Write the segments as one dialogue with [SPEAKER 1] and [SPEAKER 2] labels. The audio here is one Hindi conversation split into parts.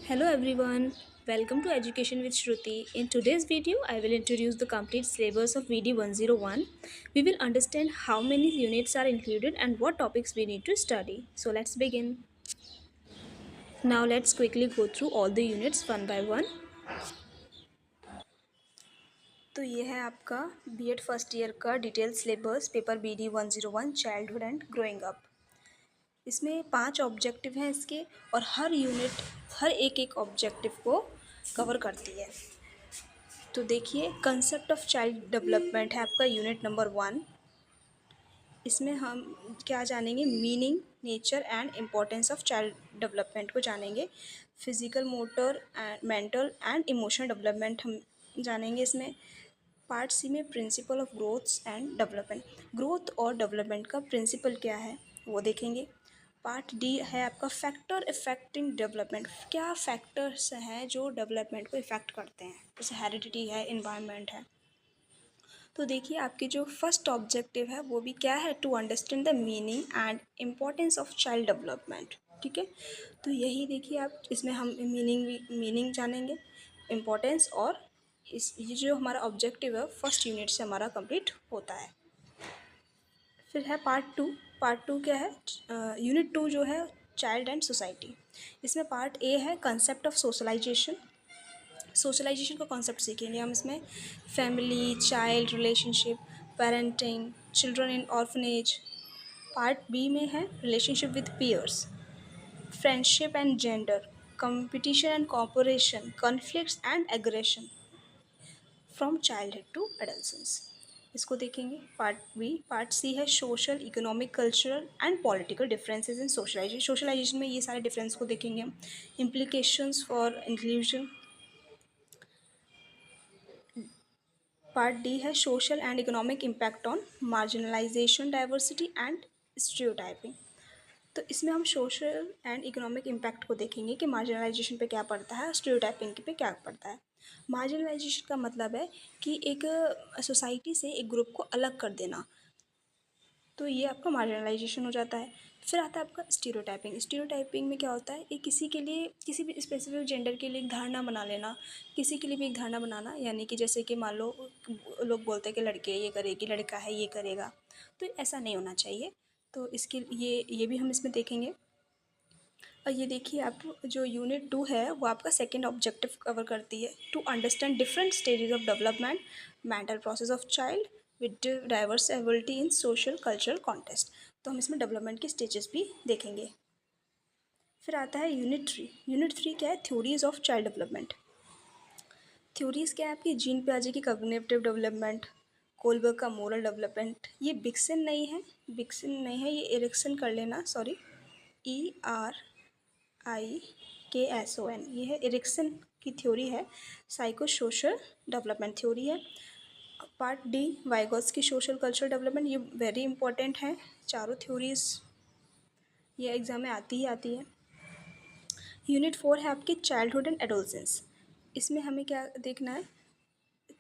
[SPEAKER 1] Hello everyone, welcome to Education with Shruti. In today's video, I will introduce the complete syllabus of VD 101. We will understand how many units are included and what topics we need to study. So let's begin. Now let's quickly go through all the units one by one. तो ये है आपका बीएड फर्स्ट ईयर का detail syllabus paper BD 101 childhood and growing up. इसमें 5 ऑब्जेक्टिव हैं इसके और हर यूनिट हर एक ऑब्जेक्टिव को कवर करती है। तो देखिए कंसेप्ट ऑफ चाइल्ड डेवलपमेंट है आपका यूनिट नंबर 1। इसमें हम क्या जानेंगे, meaning, nature and importance of child development को जानेंगे। Physical, motor and mental and emotional development हम जानेंगे इसमें। पार्ट सी में principle of growth and development, growth और डेवलपमेंट का प्रिंसिपल क्या है वो देखेंगे। पार्ट डी है आपका फैक्टर इफेक्टिंग डेवलपमेंट, क्या फैक्टर्स हैं जो डेवलपमेंट को इफ़ेक्ट करते हैं, जैसे हेरिडिटी है, इन्वायरमेंट है। तो देखिए आपकी जो फर्स्ट ऑब्जेक्टिव है वो भी क्या है, to understand the meaning and importance of child development. ठीक है, तो यही देखिए आप, इसमें हम मीनिंग जानेंगे, इम्पोर्टेंस, और ये जो हमारा ऑब्जेक्टिव है फर्स्ट यूनिट से हमारा कंप्लीट होता है। फिर है पार्ट टू क्या है, यूनिट 2 जो है चाइल्ड एंड सोसाइटी। इसमें पार्ट ए है कंसेप्ट ऑफ सोशलाइजेशन का कॉन्सेप्ट सीखेंगे हम इसमें। Family, child relationship, parenting, children in orphanage. Part B में है relationship with peers, friendship and gender, competition and cooperation, conflicts and aggression from childhood to adolescence. इसको देखेंगे। पार्ट सी है social, economic, cultural and political differences in socialisation में ये सारे डिफरेंस को देखेंगे हम। Implications for inclusion. Part D है social and economic impact on marginalisation, diversity and stereotyping. तो इसमें हम सोशल एंड इकोनॉमिक इम्पैक्ट को देखेंगे कि मार्जिनलाइजेशन पे क्या पड़ता है, स्टीरियोटाइपिंग पे क्या पड़ता है। मार्जिनलाइजेशन का मतलब है कि एक सोसाइटी से एक ग्रुप को अलग कर देना, तो ये आपका मार्जिनलाइजेशन हो जाता है। फिर आता है आपका स्टीरियोटाइपिंग में क्या होता है, ये किसी के लिए, किसी भी स्पेसिफिक जेंडर के लिए एक धारणा बना लेना, किसी के लिए भी एक धारणा बनाना, यानी कि जैसे कि मान लो लोग बोलते हैं कि लड़के ये करेगी, लड़का है ये करेगा, तो ऐसा नहीं होना चाहिए। तो इसके ये भी हम इसमें देखेंगे। और ये देखिए आप, जो यूनिट 2 है वो आपका सेकेंड ऑब्जेक्टिव कवर करती है, to understand different stages of development, mental process of child with diverse ability in social cultural context. तो हम इसमें डेवलपमेंट के स्टेजेस भी देखेंगे। फिर आता है यूनिट 3 क्या है, theories of child development. Theories क्या है आपकी, जीन पियाजे की कॉग्निटिव डेवलपमेंट, कोलबर्ग का मोरल डेवलपमेंट। ये बिक्सन नहीं है, ये एरिक्सन कर लेना, सॉरी, ERIKSON, ये है एरिक्सन की थ्योरी है, साइको सोशल डेवलपमेंट थ्योरी है। पार्ट डी वाइगॉस की सोशल कल्चरल डेवलपमेंट, ये वेरी इंपॉर्टेंट है, चारों थ्योरीज ये एग्जाम में आती ही आती है। यूनिट 4 है आपकी चाइल्डहुड एंड एडोलसेंस। इसमें हमें क्या देखना है,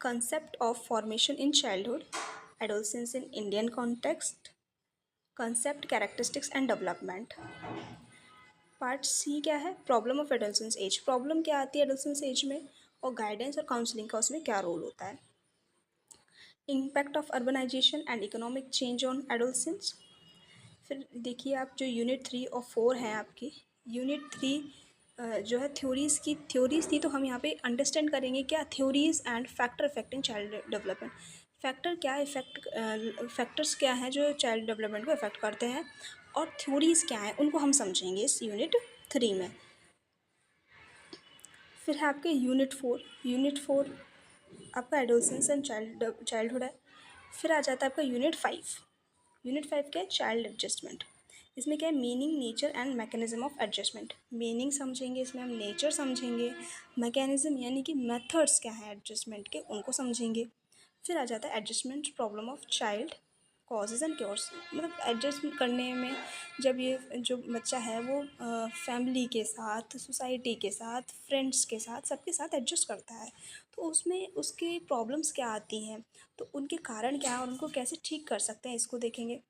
[SPEAKER 1] concept of formation in childhood, adolescence in Indian context, concept, characteristics and development. Part C क्या है, problem of adolescence age, problem क्या आती है एडोलसेंस एज में, और गाइडेंस और काउंसलिंग का उसमें क्या रोल होता है। Impact of urbanisation and economic change on adolescence. फिर देखिए आप, जो यूनिट 3 और 4 हैं आपकी, यूनिट 3 जो है थ्योरीज़ थी, तो हम यहाँ पे अंडरस्टैंड करेंगे क्या, theories and factor affecting child development. Factors क्या हैं जो चाइल्ड डेवलपमेंट को इफेक्ट करते हैं, और थ्योरीज़ क्या हैं उनको हम समझेंगे इस यूनिट 3 में। फिर है आपके यूनिट 4 आपका एडोलसेंस एंड चाइल्डहुड है। फिर आ जाता है आपका यूनिट 5 क्या है, चाइल्ड एडजस्टमेंट। इसमें क्या है, meaning, nature and mechanism of adjustment. Meaning समझेंगे इसमें हम, नेचर समझेंगे, मैकेनिज्म यानी कि मेथड्स क्या हैं एडजस्टमेंट के उनको समझेंगे। फिर आ जाता है adjustment problem of child, causes and cures, मतलब एडजस्ट करने में, जब ये जो बच्चा है वो फैमिली के साथ, सोसाइटी के साथ, फ्रेंड्स के साथ, सबके साथ एडजस्ट करता है, तो उसमें उसकी प्रॉब्लम्स क्या आती हैं, तो उनके कारण क्या है और उनको कैसे ठीक कर सकते हैं, इसको देखेंगे।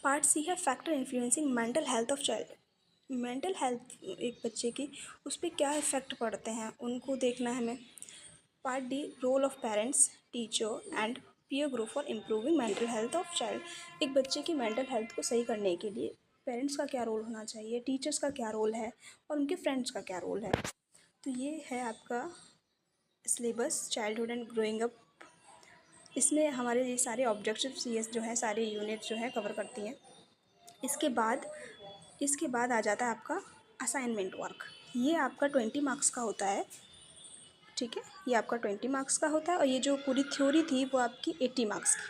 [SPEAKER 1] पार्ट सी है factor influencing mental health of child. Mental health एक बच्चे की उस पर क्या इफ़ेक्ट पड़ते हैं उनको देखना है हमें। Part D, role of parents, teacher and peer group for improving mental health of child. एक बच्चे की मेंटल हेल्थ को सही करने के लिए पेरेंट्स का क्या रोल होना चाहिए, टीचर्स का क्या रोल है और उनके फ्रेंड्स का क्या रोल है। तो ये है आपका syllabus childhood and growing up. इसमें हमारे ये सारे ऑब्जेक्टिव्स ये जो है सारे यूनिट जो है कवर करती हैं। इसके बाद आ जाता है आपका असाइनमेंट वर्क। ये आपका 20 मार्क्स का होता है। ठीक है, ये आपका 20 मार्क्स का होता है और ये जो पूरी थ्योरी थी वो आपकी 80 मार्क्स की।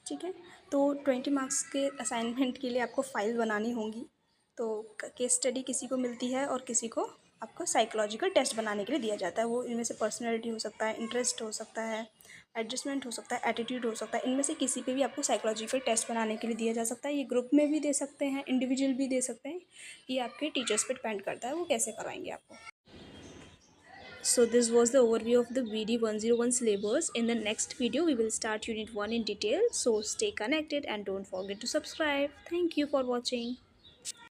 [SPEAKER 1] ठीक है, तो 20 मार्क्स के असाइनमेंट के लिए आपको फ़ाइल बनानी होंगी। तो केस स्टडी किसी को मिलती है और किसी को आपको साइकोलॉजिकल टेस्ट बनाने के लिए दिया जाता है। वो इनमें से पर्सनैलिटी हो सकता है, इंटरेस्ट हो सकता है, एडजस्टमेंट हो सकता है, एटीट्यूड हो सकता है। इनमें से किसी पे भी आपको साइकोलॉजिकल टेस्ट बनाने के लिए दिया जा सकता है। ये ग्रुप में भी दे सकते हैं, इंडिविजुअल भी दे सकते हैं। ये आपके टीचर्स पे डिपेंड करता है वो कैसे करवाएंगे आपको। So this was the overview of the BD 101 syllabus. In the next video, we will start Unit 1 in detail. So stay connected and don't forget to subscribe. Thank you for watching.